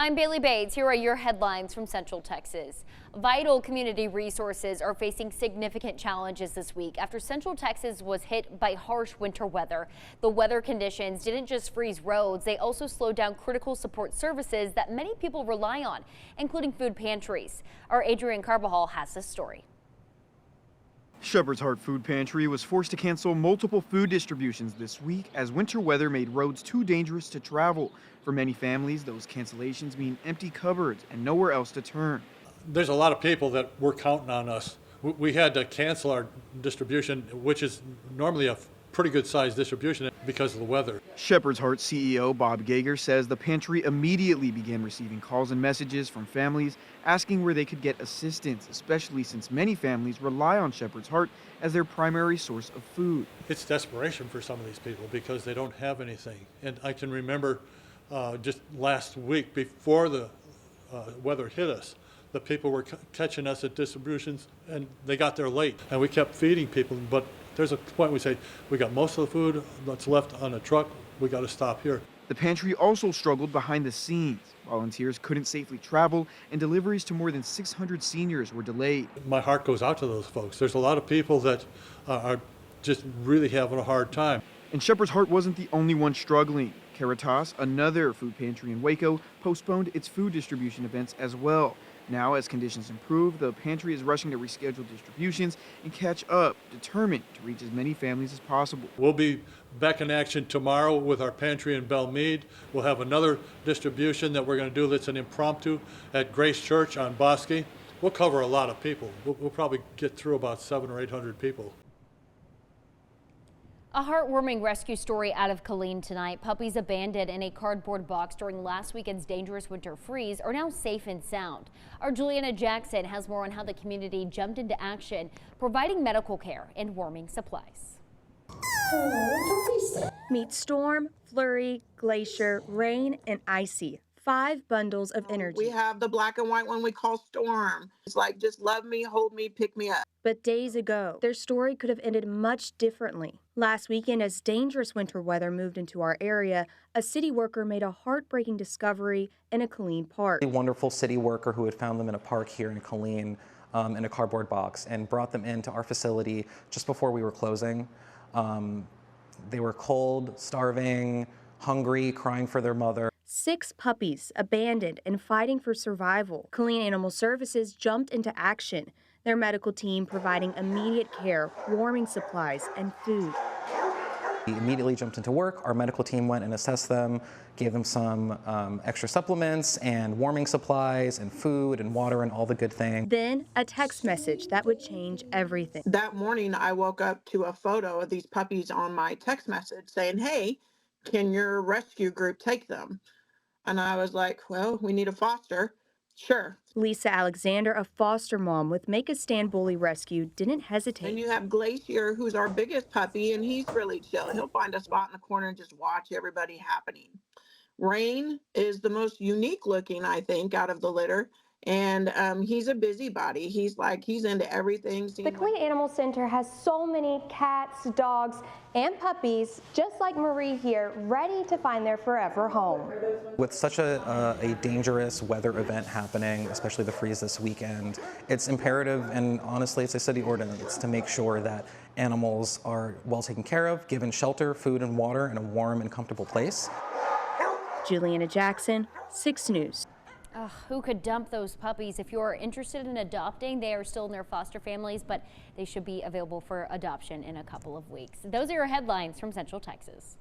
I'm Bailey Bates. Here are your headlines from Central Texas. Vital community resources are facing significant challenges this week after Central Texas was hit by harsh winter weather. The weather conditions didn't just freeze roads, they also slowed down critical support services that many people rely on, including food pantries. Our Adrian Carbajal has this story. Shepherd's Heart Food Pantry was forced to cancel multiple food distributions this week as winter weather made roads too dangerous to travel. For many families, those cancellations mean empty cupboards and nowhere else to turn. There's a lot of people that were counting on us. We had to cancel our distribution, which is normally a pretty good sized distribution because of the weather. Shepherd's Heart CEO Bob Gager says the pantry immediately began receiving calls and messages from families asking where they could get assistance, especially since many families rely on Shepherd's Heart as their primary source of food. It's desperation for some of these people because they don't have anything. And I can remember just last week before the weather hit us, the people were catching us at distributions and they got there late and we kept feeding people, but there's a point we say, we got most of the food that's left on the truck, we got to stop here. The pantry also struggled behind the scenes. Volunteers couldn't safely travel and deliveries to more than 600 seniors were delayed. My heart goes out to those folks. There's a lot of people that are just really having a hard time. And Shepherd's Heart wasn't the only one struggling. Caritas, another food pantry in Waco, postponed its food distribution events as well. Now, as conditions improve, the pantry is rushing to reschedule distributions and catch up, determined to reach as many families as possible. We'll be back in action tomorrow with our pantry in Belmead. We'll have another distribution that we're going to do that's an impromptu at Grace Church on Bosque. We'll cover a lot of people. We'll probably get through about 700 or 800 people. A heartwarming rescue story out of Killeen tonight. Puppies abandoned in a cardboard box during last weekend's dangerous winter freeze are now safe and sound. Our Juliana Jackson has more on how the community jumped into action, providing medical care and warming supplies. Meet Storm, Flurry, Glacier, Rain, and Icy. 5 bundles of energy. We have the black and white one we call Storm. It's like, just love me, hold me, pick me up. But days ago, their story could have ended much differently. Last weekend, as dangerous winter weather moved into our area, a city worker made a heartbreaking discovery in a Killeen park. A wonderful city worker who had found them in a park here in Killeen in a cardboard box and brought them into our facility just before we were closing. They were cold, starving, hungry, crying for their mother. 6 puppies abandoned and fighting for survival. Killeen Animal Services jumped into action, their medical team providing immediate care, warming supplies, and food. We immediately jumped into work. Our medical team went and assessed them, gave them some extra supplements and warming supplies and food and water and all the good things. Then a text message that would change everything. That morning, I woke up to a photo of these puppies on my text message saying, hey, can your rescue group take them? And I was like, well, we need a foster. Sure. Lisa Alexander, a foster mom with Make a Stand Bully Rescue, didn't hesitate. And you have Glacier, who's our biggest puppy, and he's really chill. He'll find a spot in the corner and just watch everybody happening. Rain is the most unique looking, I think, out of the litter. And he's a busybody. He's into everything. The Killeen Animal Center has so many cats, dogs, and puppies, just like Marie here, ready to find their forever home. With such a dangerous weather event happening, especially the freeze this weekend, it's imperative, and honestly it's a city ordinance, to make sure that animals are well taken care of, given shelter, food, and water in a warm and comfortable place. Juliana Jackson, 6 News. Who could dump those puppies? If you're interested in adopting, they are still in their foster families, but they should be available for adoption in a couple of weeks. Those are your headlines from Central Texas.